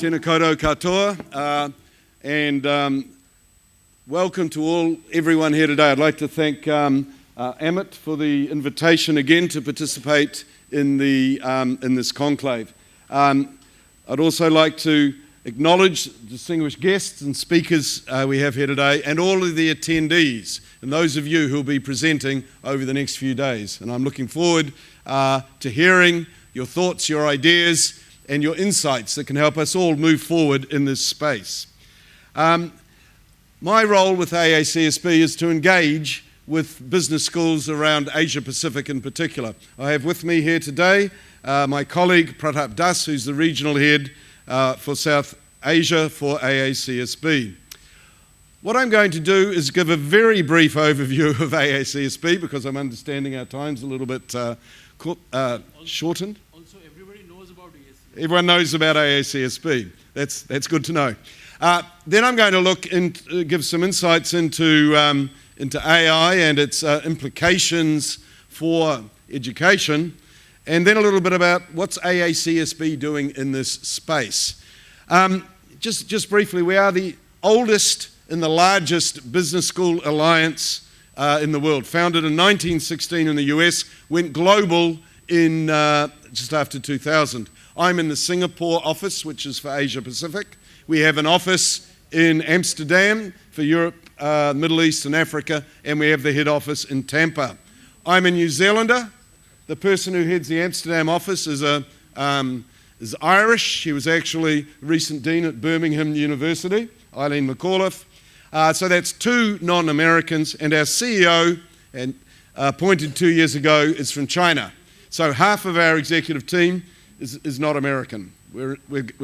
Tēnā koutou katoa, and welcome to everyone here today. I'd like to thank Amit for the invitation again to participate in this conclave. I'd also like to acknowledge distinguished guests and speakers we have here today, and all of the attendees, and those of you who will be presenting over the next few days. And I'm looking forward to hearing your thoughts, your ideas, and your insights that can help us all move forward in this space. My role with AACSB is to engage with business schools around Asia Pacific in particular. I have with me here today my colleague Pratap Das, who's the regional head for South Asia for AACSB. What I'm going to do is give a very brief overview of AACSB because I'm understanding our time's a little bit shortened. Also, everybody knows about AACSB. Everyone knows about AACSB. That's good to know. Then I'm going to look and give some insights into AI and its implications for education, and then a little bit about what's AACSB doing in this space. Just briefly, we are the oldest and the largest business school alliance in the world. Founded in 1916 in the US, went global in just after 2000. I'm in the Singapore office, which is for Asia Pacific. We have an office in Amsterdam for Europe, Middle East and Africa, and we have the head office in Tampa. I'm a New Zealander. The person who heads the Amsterdam office is Irish. She was actually recent dean at Birmingham University, Eileen McAuliffe. So that's two non-Americans, and our CEO, appointed 2 years ago, is from China. So half of our executive team is not American. We're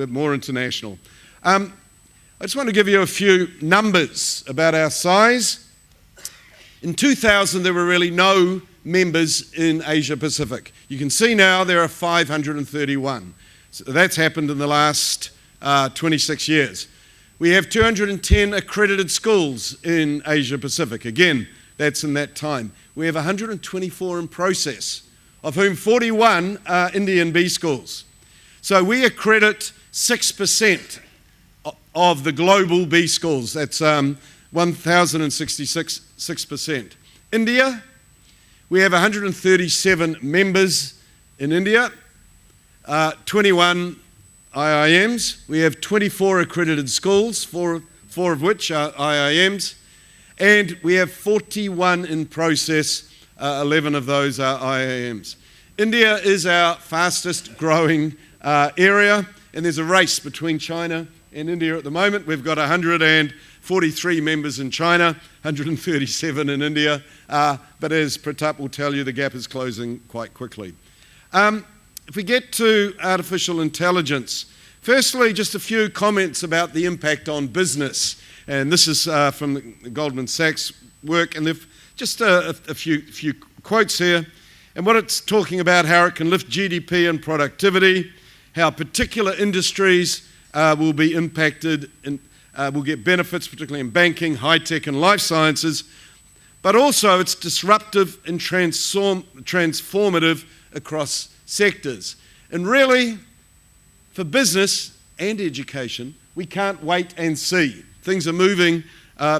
more international. I just want to give you a few numbers about our size. In 2000, there were really no members in Asia Pacific. You can see now there are 531. So that's happened in the last 26 years. We have 210 accredited schools in Asia Pacific. Again, that's in that time. We have 124 in process, of whom 41 are Indian B schools. So we accredit 6% of the global B schools. That's 1,066, 6%. India, we have 137 members in India, 21 IIMs. We have 24 accredited schools, four of which are IIMs, and we have 41 in process, 11 of those are IIMs. India is our fastest growing area, and there's a race between China and India at the moment. We've got 143 members in China, 137 in India, but as Pratap will tell you, the gap is closing quite quickly. If we get to artificial intelligence, firstly, just a few comments about the impact on business. And this is from the Goldman Sachs work, and just a few quotes here. And what it's talking about, how it can lift GDP and productivity, how particular industries will be impacted and will get benefits, particularly in banking, high tech and life sciences, but also it's disruptive and transformative across sectors. And really, for business and education, we can't wait and see. Things are moving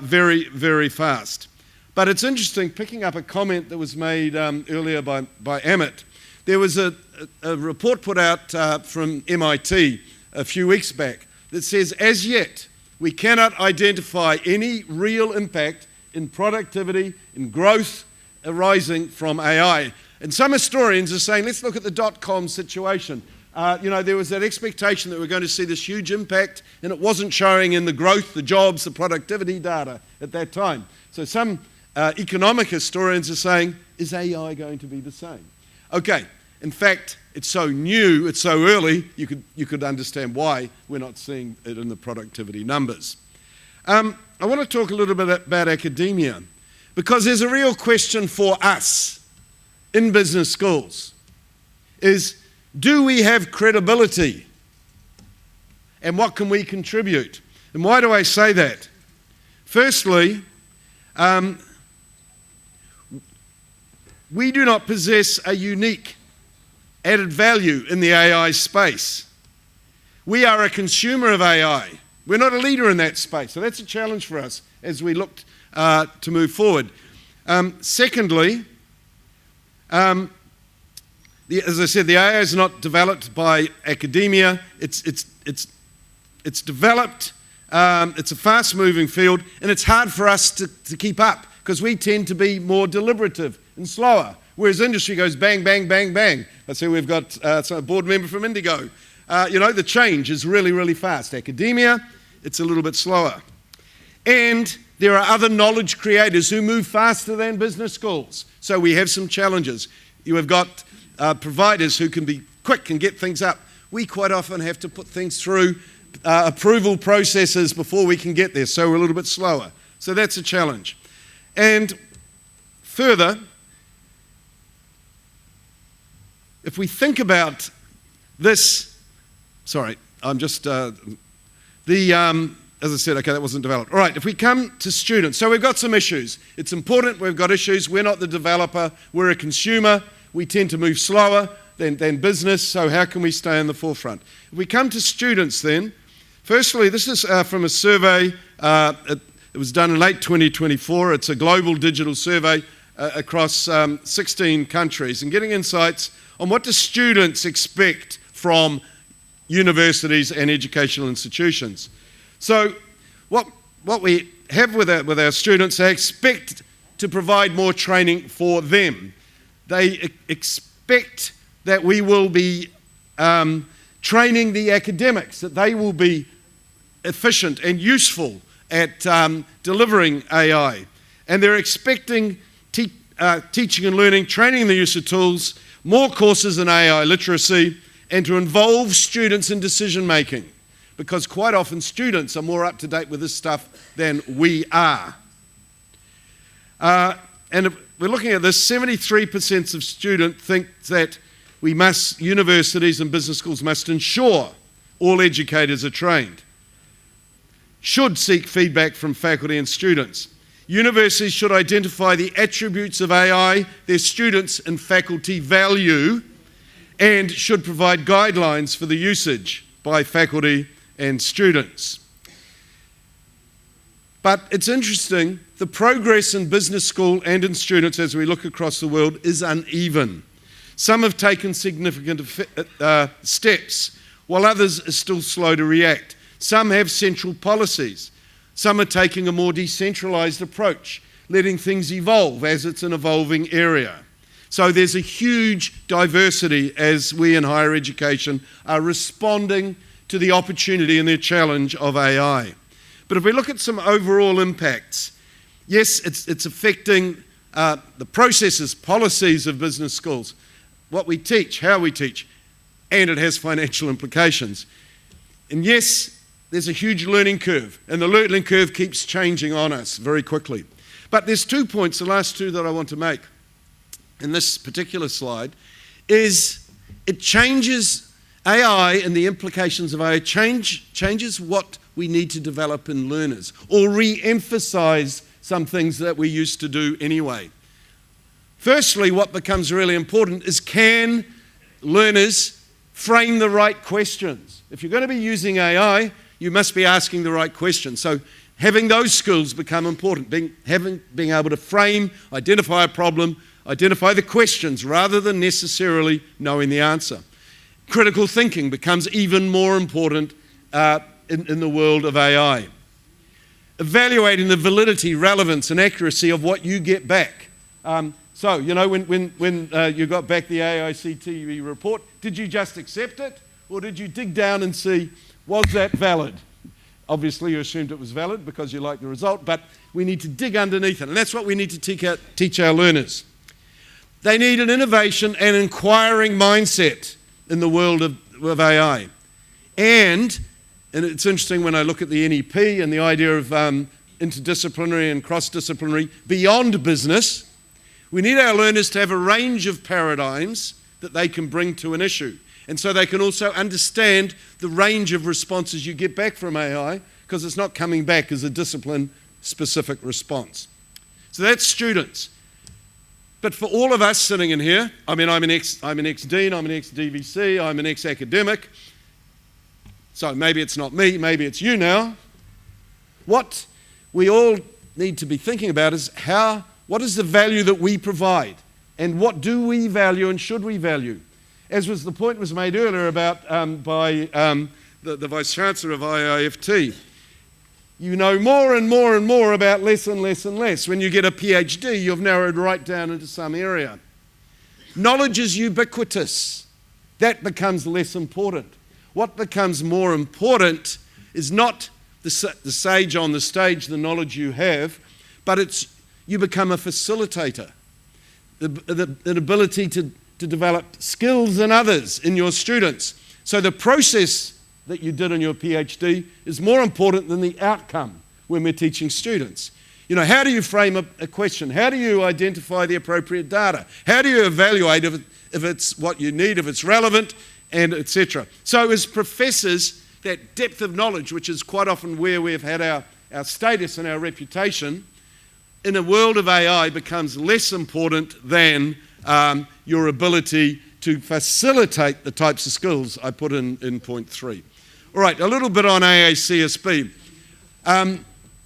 very, very fast. But it's interesting, picking up a comment that was made earlier by Amit. There was a report put out from MIT a few weeks back that says, as yet, we cannot identify any real impact in productivity, in growth arising from AI. And some historians are saying, let's look at the dot-com situation. There was that expectation that we're going to see this huge impact, and it wasn't showing in the growth, the jobs, the productivity data at that time. So some economic historians are saying, is AI going to be the same? Okay, in fact, it's so new, it's so early, you could understand why we're not seeing it in the productivity numbers. I want to talk a little bit about academia, because there's a real question for us in business schools, is do we have credibility? And what can we contribute? And why do I say that? Firstly, we do not possess a unique added value in the AI space. We are a consumer of AI. We're not a leader in that space. So that's a challenge for us as we look to move forward. Secondly, as I said, the AI is not developed by academia. It's developed. It's a fast-moving field, and it's hard for us to keep up because we tend to be more deliberative and slower, whereas industry goes bang, bang, bang, bang. Let's say we've got a board member from Indigo. The change is really, really fast. Academia, it's a little bit slower. And there are other knowledge creators who move faster than business schools. So we have some challenges. You have got providers who can be quick and get things up. We quite often have to put things through approval processes before we can get there, so we're a little bit slower. So that's a challenge. And further, if we think about this, sorry, I'm just, as I said, okay, that wasn't developed. All right, if we come to students, so we've got some issues. It's important, we've got issues. We're not the developer, we're a consumer. We tend to move slower than business, so how can we stay in the forefront? If we come to students then, firstly, this is from a survey. It was done in late 2024. It's a global digital survey across 16 countries and getting insights on what do students expect from universities and educational institutions. So what we have with our students, they expect to provide more training for them. They expect that we will be training the academics, that they will be efficient and useful at delivering AI. And they're expecting teaching and learning, training in the use of tools, more courses in AI literacy, and to involve students in decision making, because quite often students are more up to date with this stuff than we are. And if we're looking at this, 73% of students think that universities and business schools must ensure all educators are trained, should seek feedback from faculty and students. Universities should identify the attributes of AI their students and faculty value, and should provide guidelines for the usage by faculty and students. But it's interesting, the progress in business school and in students as we look across the world is uneven. Some have taken significant steps, while others are still slow to react. Some have central policies. Some are taking a more decentralised approach, letting things evolve as it's an evolving area. So there's a huge diversity as we in higher education are responding to the opportunity and the challenge of AI. But if we look at some overall impacts, yes, it's affecting the processes, policies of business schools, what we teach, how we teach, and it has financial implications. And yes, there's a huge learning curve, and the learning curve keeps changing on us very quickly. But there's 2 points, the last two that I want to make in this particular slide, is it changes AI and the implications of AI changes what we need to develop in learners, or re-emphasize some things that we used to do anyway. Firstly, what becomes really important is, can learners frame the right questions? If you're going to be using AI, you must be asking the right questions. So having those skills become important, being able to frame, identify a problem, identify the questions rather than necessarily knowing the answer. Critical thinking becomes even more important in the world of AI. Evaluating the validity, relevance, and accuracy of what you get back. So, you know, when you got back the AACSB report, did you just accept it, or did you dig down and see, was that valid? Obviously, you assumed it was valid because you liked the result, but we need to dig underneath it, and that's what we need to teach our learners. They need an innovation and inquiring mindset in the world of AI. And it's interesting when I look at the NEP and the idea of interdisciplinary and cross-disciplinary beyond business, we need our learners to have a range of paradigms that they can bring to an issue. And so they can also understand the range of responses you get back from AI, because it's not coming back as a discipline-specific response. So that's students. But for all of us sitting in here, I mean, I'm an ex-dean, I'm an ex-DVC, I'm an ex-academic. So maybe it's not me, maybe it's you now. What we all need to be thinking about is what is the value that we provide? And what do we value and should we value? As was the point was made earlier about by the Vice-Chancellor of IIFT. You know more and more and more about less and less and less. When you get a PhD, you've narrowed right down into some area. Knowledge is ubiquitous. That becomes less important. What becomes more important is not the sage on the stage, the knowledge you have, but you become a facilitator. The ability to develop skills in others, in your students. So the process that you did in your PhD is more important than the outcome when we're teaching students. You know, how do you frame a question? How do you identify the appropriate data? How do you evaluate if it's what you need, if it's relevant, and etc. So as professors, that depth of knowledge, which is quite often where we've had our status and our reputation, in a world of AI becomes less important than your ability to facilitate the types of skills I put in point 3. All right, a little bit on AACSB.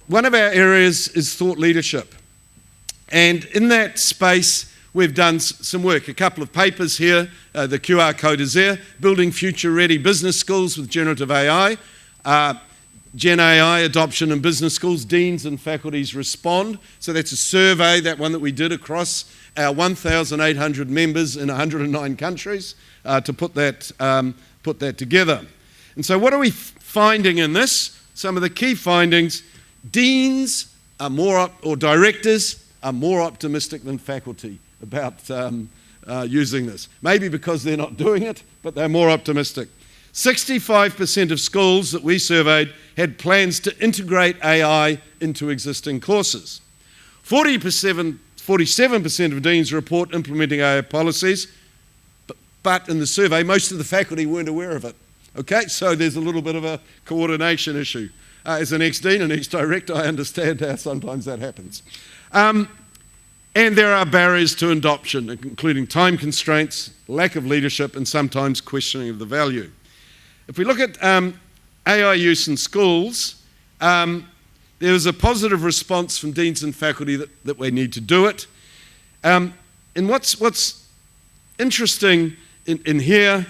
One of our areas is thought leadership. And in that space, we've done some work. A couple of papers here, the QR code is there, Building Future-Ready Business Schools with Generative AI, Gen AI Adoption in Business Schools, Deans and Faculties Respond. So that's a survey, that one that we did across our 1,800 members in 109 countries to put that together. And so what are we finding in this? Some of the key findings: deans are or directors are more optimistic than faculty about using this. Maybe because they're not doing it, but they're more optimistic. 65% of schools that we surveyed had plans to integrate AI into existing courses. 47% of deans report implementing AI policies, but in the survey, most of the faculty weren't aware of it. Okay, so there's a little bit of a coordination issue. As an ex-dean and ex-director, I understand how sometimes that happens. And there are barriers to adoption, including time constraints, lack of leadership, and sometimes questioning of the value. If we look at AI use in schools, there was a positive response from deans and faculty that we need to do it. And what's interesting in here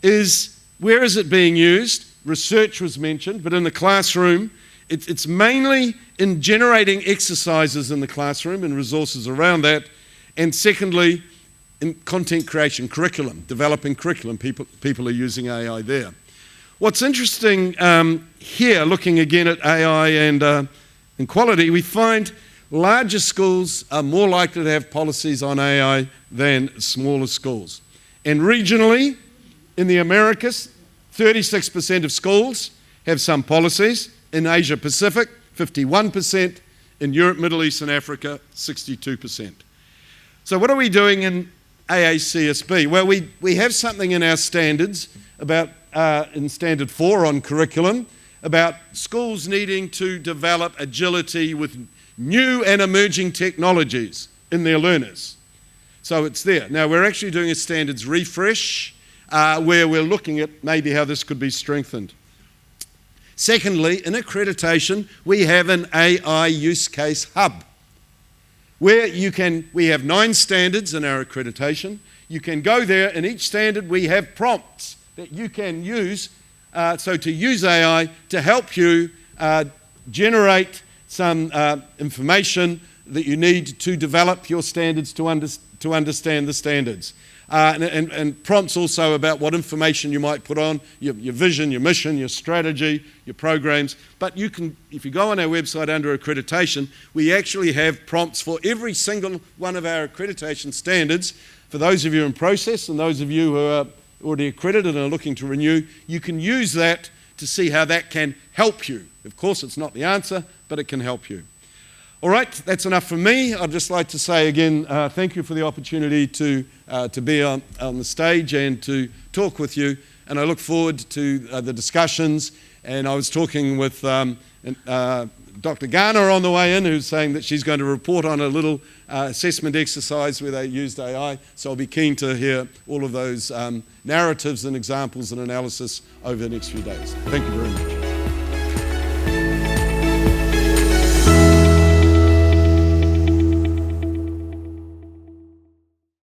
is, where is it being used? Research was mentioned, but in the classroom, it's mainly in generating exercises in the classroom and resources around that, and secondly, in content creation, curriculum, developing curriculum. People are using AI there. What's interesting here, looking again at AI and quality, we find larger schools are more likely to have policies on AI than smaller schools. And regionally, in the Americas, 36% of schools have some policies. In Asia Pacific, 51%. In Europe, Middle East and Africa, 62%. So what are we doing in AACSB? Well, we have something in our standards about, in Standard 4 on curriculum, about schools needing to develop agility with new and emerging technologies in their learners. So it's there. Now, we're actually doing a standards refresh where we're looking at maybe how this could be strengthened. Secondly, in accreditation, we have an AI use case hub where we have 9 standards in our accreditation. You can go there, and each standard we have prompts that you can use, so to use AI to help you generate some information that you need to develop your standards to understand the standards. And prompts also about what information you might put on, your vision, your mission, your strategy, your programs. But you can, if you go on our website under accreditation, we actually have prompts for every single one of our accreditation standards. For those of you in process and those of you who are already accredited and are looking to renew, you can use that to see how that can help you. Of course, it's not the answer, but it can help you. All right, that's enough from me. I'd just like to say again, thank you for the opportunity to be on the stage and to talk with you. And I look forward to the discussions. And I was talking with Dr. Garner on the way in, who's saying that she's going to report on a little assessment exercise where they used AI. So I'll be keen to hear all of those narratives and examples and analysis over the next few days. Thank you very much.